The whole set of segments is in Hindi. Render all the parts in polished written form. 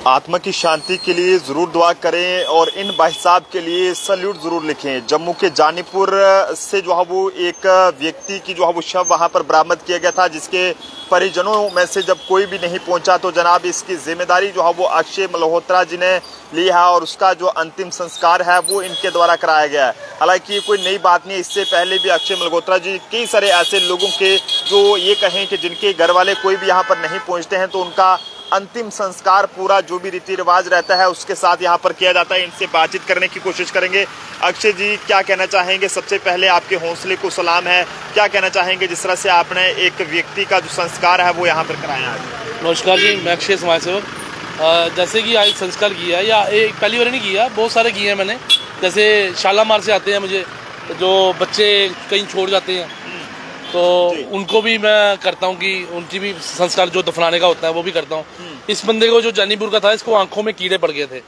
आत्मा की शांति के लिए ज़रूर दुआ करें और इन भाई साहब के लिए सल्यूट ज़रूर लिखें। जम्मू के जानीपुर से जो है वो एक व्यक्ति की जो है वो शव वहां पर बरामद किया गया था, जिसके परिजनों में से जब कोई भी नहीं पहुंचा तो जनाब इसकी जिम्मेदारी जो है वो अक्षय मल्होत्रा जी ने ली है और उसका जो अंतिम संस्कार है वो इनके द्वारा कराया गया है। हालांकि ये कोई नई बात नहीं, इससे पहले भी अक्षय मल्होत्रा जी कई सारे ऐसे लोगों के जो ये कहें कि जिनके घर वाले कोई भी यहाँ पर नहीं पहुँचते हैं तो उनका अंतिम संस्कार पूरा जो भी रीति रिवाज रहता है उसके साथ यहाँ पर किया जाता है। इनसे बातचीत करने की कोशिश करेंगे। अक्षय जी, क्या कहना चाहेंगे? सबसे पहले आपके हौसले को सलाम है। क्या कहना चाहेंगे जिस तरह से आपने एक व्यक्ति का जो संस्कार है वो यहाँ पर कराया है? नमस्कार जी, मैं अक्षय समाज सेवक। जैसे कि आज संस्कार किया या एक पहली बार नहीं किया, बहुत सारे किए हैं मैंने। जैसे शालामार से आते हैं मुझे जो बच्चे कहीं छोड़ जाते हैं तो उनको भी मैं करता हूँ कि उनकी भी संस्कार जो दफनाने का होता है वो भी करता हूँ। इस बंदे को जो जानीपुर का था, इसको आंखों में कीड़े पड़ गए थे।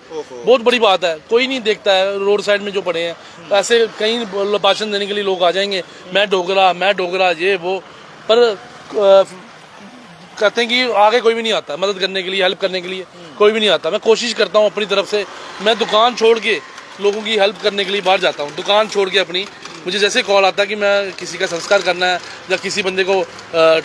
बहुत बड़ी बात है, कोई नहीं देखता है रोड साइड में जो पड़े हैं। तो ऐसे कहीं भाषण देने के लिए लोग आ जाएंगे, मैं डोगरा ये वो, पर कहते हैं कि आगे कोई भी नहीं आता मदद करने के लिए, हेल्प करने के लिए कोई भी नहीं आता। मैं कोशिश करता हूँ अपनी तरफ से, मैं दुकान छोड़ के लोगों की हेल्प करने के लिए बाहर जाता हूँ। दुकान छोड़ के अपनी, मुझे जैसे कॉल आता है कि मैं किसी का संस्कार करना है या किसी बंदे को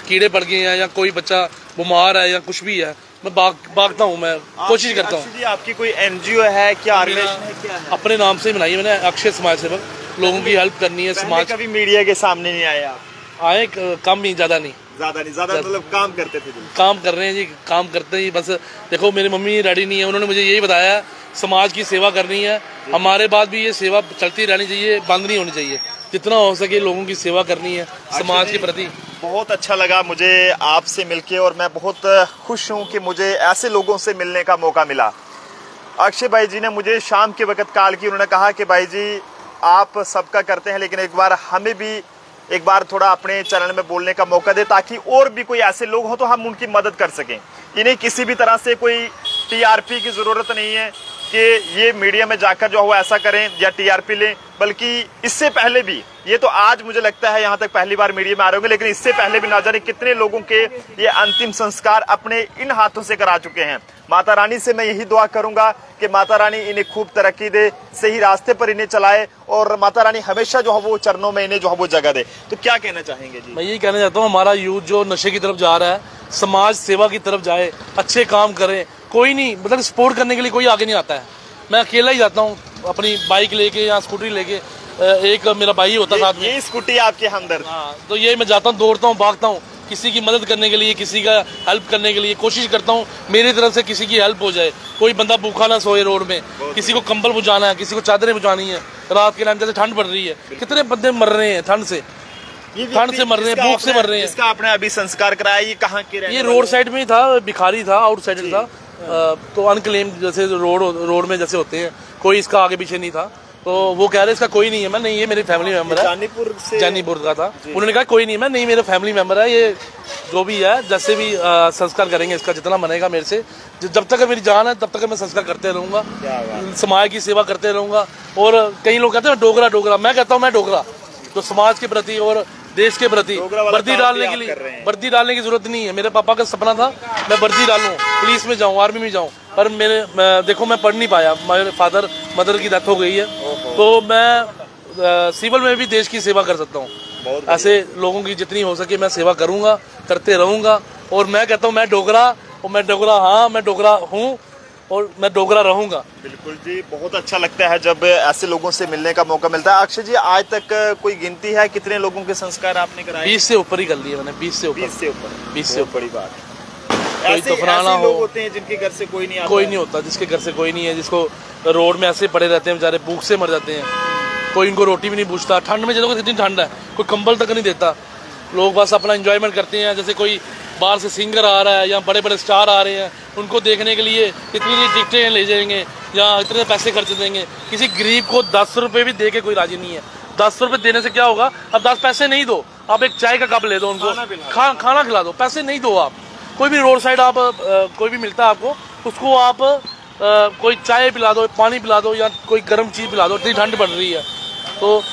कीड़े पड़ गए हैं या कोई बच्चा बीमार है या कुछ भी है, मैं भागता हूँ, मैं कोशिश करता हूँ। आपकी कोई एनजीओ है क्या, ऑर्गेनाइजेशन है क्या है? अपने नाम से बनाई है मैंने, अक्षय समाज सेवक। लोगों की हेल्प करनी है। समाज कभी मीडिया के सामने नहीं आए आप? आए, कम ही, ज्यादा मतलब काम करते थे? काम कर रहे हैं जी, काम करते ही बस। देखो मेरी मम्मी रेडी नहीं है, उन्होंने मुझे यही बताया समाज की सेवा करनी है, हमारे बाद भी ये सेवा चलती रहनी चाहिए, बंद नहीं होनी चाहिए। जितना हो सके लोगों की सेवा करनी है समाज के प्रति। बहुत अच्छा लगा मुझे आपसे मिलके और मैं बहुत खुश हूँ कि मुझे ऐसे लोगों से मिलने का मौका मिला। अक्षय भाई जी ने मुझे शाम के वक्त कॉल की, उन्होंने कहा कि भाई जी आप सबका करते हैं लेकिन एक बार हमें भी एक बार थोड़ा अपने चैनल में बोलने का मौका दे ताकि और भी कोई ऐसे लोग हो तो हम उनकी मदद कर सकें। इन्हें किसी भी तरह से कोई टीआरपी की ज़रूरत नहीं है कि ये मीडिया में जाकर जो है ऐसा करें या टीआरपी लें, बल्कि इससे पहले भी, ये तो आज मुझे लगता है यहाँ तक पहली बार मीडिया में आ रहे होंगे, लेकिन इससे पहले भी ना जाने कितने लोगों के ये अंतिम संस्कार अपने इन हाथों से करा चुके हैं। माता रानी से मैं यही दुआ करूंगा कि माता रानी इन्हें खूब तरक्की दे, सही रास्ते पर इन्हें चलाए और माता रानी हमेशा जो है वो चरणों में इन्हें जो है वो जगह दे। तो क्या कहना चाहेंगे जी? मैं यही कहना चाहता हूँ, हमारा यूथ जो नशे की तरफ जा रहा है, समाज सेवा की तरफ जाए, अच्छे काम करे। कोई नहीं, मतलब सपोर्ट करने के लिए कोई आगे नहीं आता है। मैं अकेला ही जाता हूँ अपनी बाइक लेके या स्कूटी लेके, एक मेरा भाई होता साथ में। ये स्कूटी आपके हमदर्द? हाँ, तो ये मैं जाता हूँ, दौड़ता हूँ, भागता हूँ, किसी की मदद करने के लिए, किसी का हेल्प करने के लिए कोशिश करता हूँ। मेरी तरफ से किसी की हेल्प हो जाए, कोई बंदा भूखा ना सोए रोड में, किसी को कंबल बुझाना है, किसी को चादरें बुझानी है। रात के टाइम जैसे ठंड पड़ रही है, कितने बंदे मर रहे हैं ठंड से मर रहे हैं, भूख से मर रहे हैं। इसका आपने अभी संस्कार कराया, ये कहाँ के? ये रोड साइड में ही था, भिखारी था, आउटसाइडर था। तो अनक्लेम जैसे रोड में जैसे होते हैं, कोई इसका आगे पीछे नहीं था। तो वो कह रहे इसका कोई नहीं है। मैं नहीं, ये मेरे फैमिली मेंबर है, जानीपुर का था। उन्होंने कहा कोई नहीं, मैं नहीं, मेरे फैमिली मेंबर है, ये जो भी है जैसे भी संस्कार करेंगे इसका, जितना बनेगा मेरे से, जब तक मेरी जान है तब तक मैं संस्कार करते रहूंगा, समाज की सेवा करते रहूंगा। और कई लोग कहते हैं डोगरा, मैं कहता हूँ मैं डोगरा, तो समाज के प्रति और देश के प्रति वर्दी डालने के लिए, वर्दी डालने की जरूरत नहीं है। मेरे पापा का सपना था मैं वर्दी डालूं, पुलिस में जाऊं, आर्मी में जाऊं, पर देखो मैं पढ़ नहीं पाया, मेरे फादर मदर की डेथ हो गई है। तो मैं सिविल में भी देश की सेवा कर सकता हूं। ऐसे लोगों की जितनी हो सके मैं सेवा करूंगा, करते रहूंगा। और मैं कहता हूँ मैं डोगरा, और मैं डोगरा, हाँ मैं डोगरा हूँ और मैं डोगरा रहूंगा। बिल्कुल जी, बहुत अच्छा लगता है जब ऐसे लोगों से मिलने का मौका मिलता है। अक्षय जी, आज तक कोई गिनती है कितने लोगों के संस्कार आपने कराए? 20 से ऊपर ही कर लिए मैंने, 20 से ऊपर। 20 से ऊपर, बड़ी बात है। कोई दफनाना हो, लोग होते हैं जिनके घर से कोई नहीं आता, कोई नहीं होता जिसके घर से कोई नहीं है, जिसको रोड में ऐसे पड़े रहते हैं बेचारे, भूख से मर जाते हैं। कोई इनको रोटी भी नहीं पूछता, ठंड में जैसे कितनी ठंड है, कोई कंबल तक नहीं देता। लोग बस अपना एंजॉयमेंट करते हैं। जैसे कोई बाहर से सिंगर आ रहा है या बड़े बड़े स्टार आ रहे हैं, उनको देखने के लिए इतनी टिकटें ले जाएंगे या इतने पैसे खर्च देंगे। किसी गरीब को 10 रुपये भी दे के कोई राजी नहीं है। 10 रुपये देने से क्या होगा? अब 10 पैसे नहीं दो, आप एक चाय का कप ले दो उनको, खाना खिला दो, पैसे नहीं दो आप। कोई भी रोड साइड आप कोई भी मिलता है आपको, उसको आप कोई चाय पिला दो, पानी पिला दो या कोई गर्म चीज़ पिला दो। इतनी ठंड पड़ रही है, तो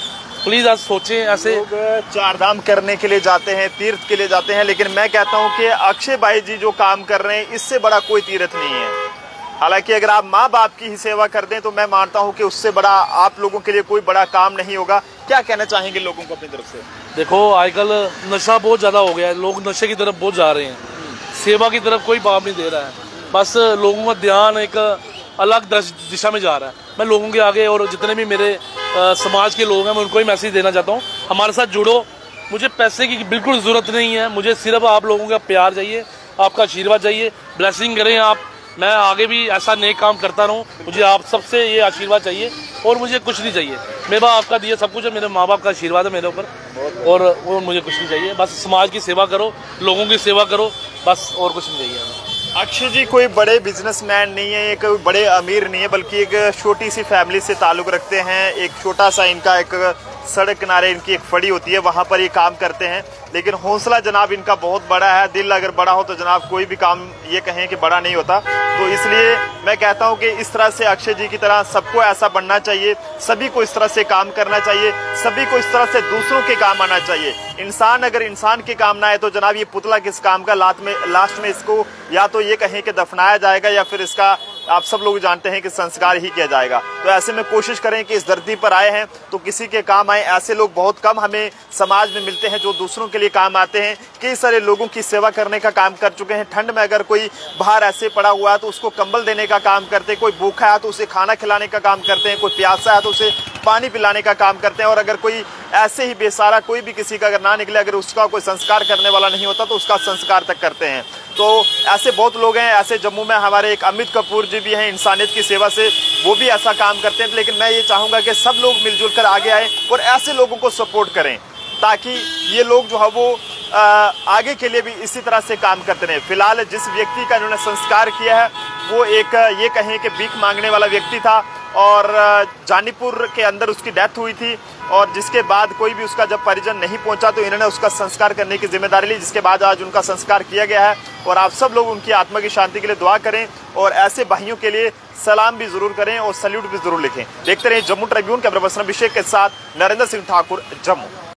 प्लीज आज सोचें। ऐसे लोग चार धाम करने के लिए जाते हैं, तीर्थ के लिए जाते हैं, लेकिन मैं कहता हूं कि अक्षय भाई जी जो काम कर रहे हैं इससे बड़ा कोई तीर्थ नहीं है। हालांकि अगर आप माँ बाप की ही सेवा कर दें तो मैं मानता हूं कि उससे बड़ा आप लोगों के लिए कोई बड़ा काम नहीं होगा। क्या कहना चाहेंगे लोगों को अपनी तरफ से? देखो आजकल नशा बहुत ज्यादा हो गया है, लोग नशे की तरफ बहुत जा रहे हैं, सेवा की तरफ कोई बात नहीं दे रहा है, बस लोगों का ध्यान एक अलग दिशा में जा रहा है। मैं लोगों के आगे और जितने भी मेरे समाज के लोग हैं मैं उनको ही मैसेज देना चाहता हूँ, हमारे साथ जुड़ो। मुझे पैसे की बिल्कुल ज़रूरत नहीं है, मुझे सिर्फ आप लोगों का प्यार चाहिए, आपका आशीर्वाद चाहिए, ब्लेसिंग करें आप, मैं आगे भी ऐसा नेक काम करता रहूं। मुझे आप सबसे ये आशीर्वाद चाहिए और मुझे कुछ नहीं चाहिए। मेरे बाप आपका दिया सब कुछ है, मेरे माँ बाप का आशीर्वाद है मेरे ऊपर, और वो मुझे कुछ नहीं चाहिए। बस समाज की सेवा करो, लोगों की सेवा करो, बस और कुछ नहीं चाहिए हमें। अक्षय जी कोई बड़े बिजनेसमैन नहीं है, एक बड़े अमीर नहीं है, बल्कि एक छोटी सी फैमिली से ताल्लुक़ रखते हैं। एक छोटा सा इनका एक सड़क किनारे इनकी एक फड़ी होती है, वहाँ पर ये काम करते हैं। लेकिन हौसला जनाब इनका बहुत बड़ा है। दिल अगर बड़ा हो तो जनाब कोई भी काम ये कहें कि बड़ा नहीं होता। तो इसलिए मैं कहता हूँ कि इस तरह से अक्षय जी की तरह सबको ऐसा बनना चाहिए, सभी को इस तरह से काम करना चाहिए, सभी को इस तरह से दूसरों के काम आना चाहिए। इंसान अगर इंसान के काम ना आए तो जनाब ये पुतला किस काम का, लास्ट में इसको या तो ये कहें कि दफनाया जाएगा या फिर इसका आप सब लोग जानते हैं कि संस्कार ही किया जाएगा। तो ऐसे में कोशिश करें कि इस धरती पर आए हैं तो किसी के काम आए। ऐसे लोग बहुत कम हमें समाज में मिलते हैं जो दूसरों के लिए काम आते हैं। कई सारे लोगों की सेवा करने का काम कर चुके हैं। ठंड में अगर कोई बाहर ऐसे पड़ा हुआ है तो उसको कंबल देने का काम करते हैं, कोई भूखा है तो उसे खाना खिलाने का काम करते हैं, कोई प्यासा है तो उसे पानी पिलाने का काम करते हैं। और अगर कोई ऐसे ही बेसहारा कोई भी किसी का अगर ना निकले, अगर उसका कोई संस्कार करने वाला नहीं होता तो उसका संस्कार तक करते हैं। तो ऐसे बहुत लोग हैं। ऐसे जम्मू में हमारे एक अमित कपूर जी भी हैं, इंसानियत की सेवा से वो भी ऐसा काम करते हैं। लेकिन मैं ये चाहूँगा कि सब लोग मिलजुल कर आगे आए और ऐसे लोगों को सपोर्ट करें ताकि ये लोग जो है वो आगे के लिए भी इसी तरह से काम करते रहें। फिलहाल जिस व्यक्ति का इन्होंने संस्कार किया है वो एक ये कहें कि भीख मांगने वाला व्यक्ति था और जानीपुर के अंदर उसकी डेथ हुई थी। और जिसके बाद कोई भी उसका जब परिजन नहीं पहुंचा तो इन्होंने उसका संस्कार करने की जिम्मेदारी ली, जिसके बाद आज उनका संस्कार किया गया है। और आप सब लोग उनकी आत्मा की शांति के लिए दुआ करें और ऐसे भाइयों के लिए सलाम भी जरूर करें और सल्यूट भी जरूर लिखें। देखते रहिए जम्मू ट्रिब्यून। कैमरा पर्सन अभिषेक के साथ नरेंद्र सिंह ठाकुर, जम्मू।